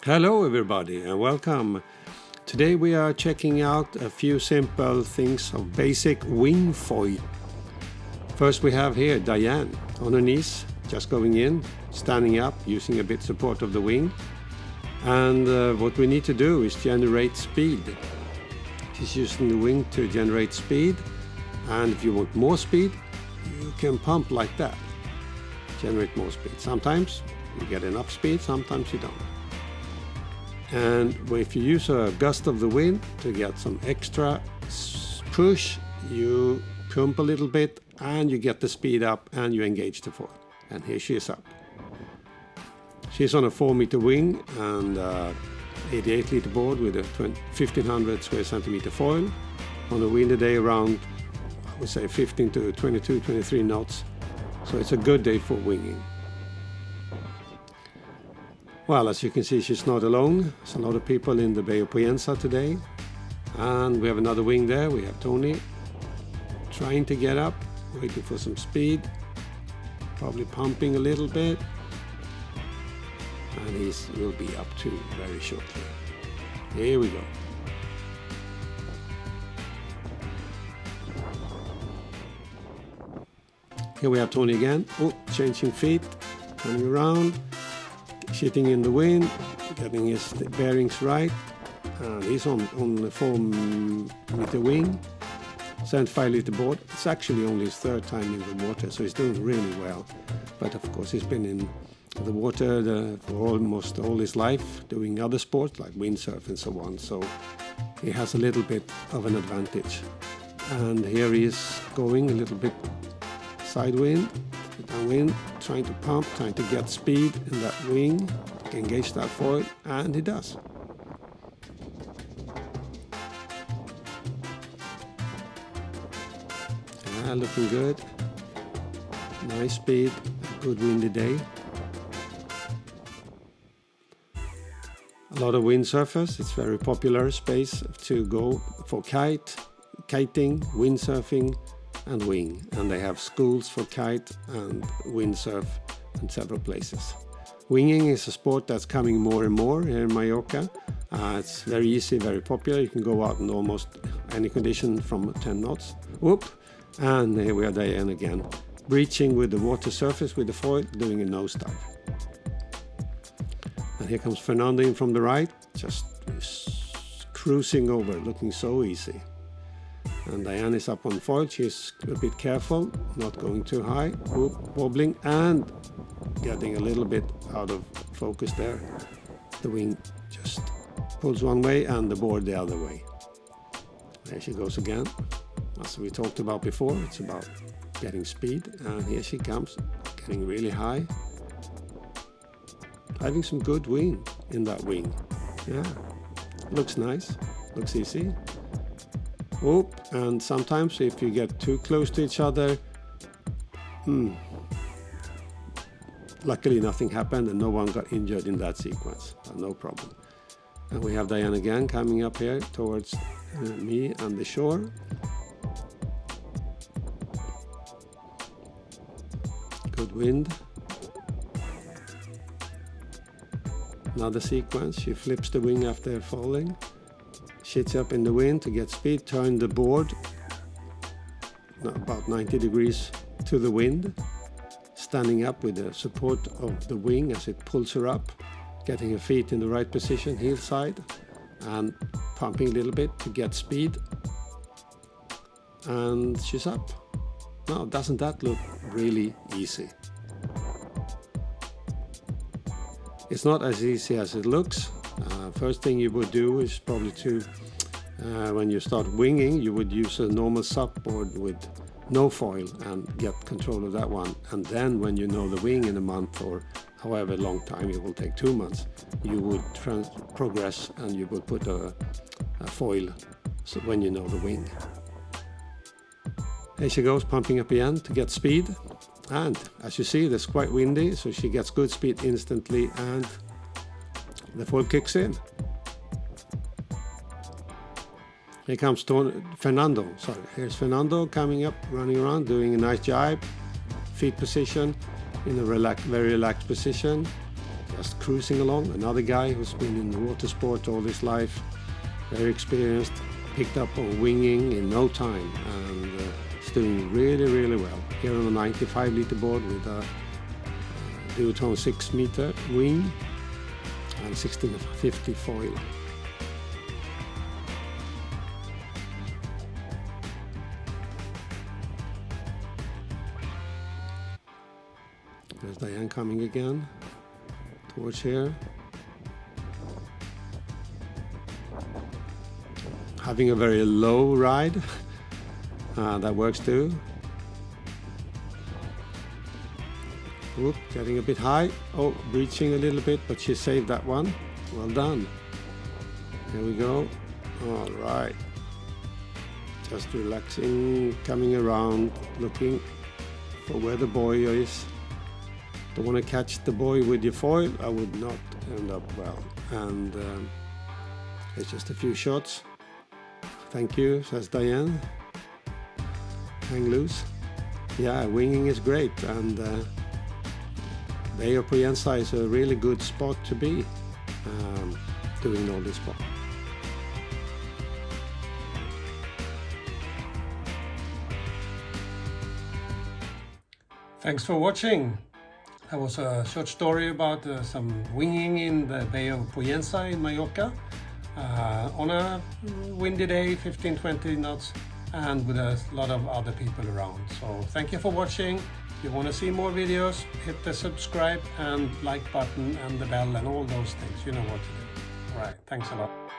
Hello everybody and welcome. Today we are checking out a few simple things of basic Wingfoil. First we have here Diane on her knees, just going in, standing up, using a bit support of the wing. And what we need to do is generate speed. She's using the wing to generate speed, and if you want more speed, you can pump like that. Generate more speed. Sometimes you get enough speed, sometimes you don't. And if you use a gust of the wind to get some extra push, you pump a little bit and you get the speed up and you engage the foil. And here she is up. She's on a 4-meter wing and 88-liter board with a 1500 square centimeter foil on a windy day around, I would say 15 to 22, 23 knots. So it's a good day for winging. Well, as you can see, she's not alone. There's a lot of people in the Bay of Poyensa today. And we have another wing there. We have Tony trying to get up, waiting for some speed, probably pumping a little bit. And he will be up too very shortly. Here we go. Here we have Tony again. Oh, changing feet, turning around, shitting in the wind, getting his bearings right. And he's on the 4-meter wing, 75-liter board. It's actually only his 3rd time in the water, so he's doing really well. But of course, he's been in the water for almost all his life, doing other sports like windsurf and so on. So he has a little bit of an advantage. And here he is going a little bit side wind, downwind, trying to pump, trying to get speed in that wing, engage that foil, and he does. Yeah, looking good. Nice speed, good windy day. A lot of windsurfers. It's very popular space to go for kiting, windsurfing, and wing. And they have schools for kite and windsurf in several places. Winging is a sport that's coming more and more here in Mallorca. It's very easy, very popular. You can go out in almost any condition from 10 knots. Whoop! And here we are Diane again, breaching with the water surface with the foil, doing a nosedive. And here comes Fernando in from the right, just cruising over, looking so easy. And Diane is up on foil. She's a bit careful, not going too high, whoop, wobbling and getting a little bit out of focus there. The wing just pulls one way and the board the other way. There she goes again. As we talked about before, it's about getting speed. And here she comes, getting really high. Having some good wind in that wing. Yeah, looks nice, looks easy. Oh, and sometimes if you get too close to each other, luckily nothing happened and no one got injured in that sequence, no problem. And we have Diane again coming up here towards me and the shore. Good wind. Another sequence, she flips the wing after falling. Shits up in the wind to get speed, turn the board about 90 degrees to the wind, standing up with the support of the wing as it pulls her up, getting her feet in the right position, heel side, and pumping a little bit to get speed. And she's up. Now, doesn't that look really easy? It's not as easy as it looks. First thing you would do is probably to, when you start winging, you would use a normal subboard with no foil and get control of that one. And then when you know the wing in a month or however long time, it will take 2 months, you would progress and you would put a foil when you know the wing. Here she goes, pumping up again to get speed. And as you see, it's quite windy, so she gets good speed instantly and the foil kicks in. Here comes Fernando. Here's Fernando coming up, running around, doing a nice jibe. Feet position in a very relaxed position. just cruising along. Another guy who's been in water sport all his life, very experienced, picked up on winging in no time, and is doing really well. Here on a 95 liter board with a duotone 6 meter wing and 1650 foil. There's Diane coming again towards here. Having a very low ride, that works too. Whoop, getting a bit high. Oh, breaching a little bit, but she saved that one. Well done. Here we go. All right. Just relaxing, coming around, looking for where the buoy is. Don't want to catch the buoy with your foil. I would not end up well. And it's just a few shots. Thank you, says Diane. Hang loose. Yeah, winging is great, and Bay of Provenza is a really good spot to be doing all this spot. Thanks for watching. That was a short story about some winging in the Bay of Provenza in Mallorca on a windy day, 15-20 knots, and with a lot of other people around. So thank you for watching. If you want to see more videos, hit the subscribe and like button and the bell and all those things. You know what to do. All right, thanks a lot.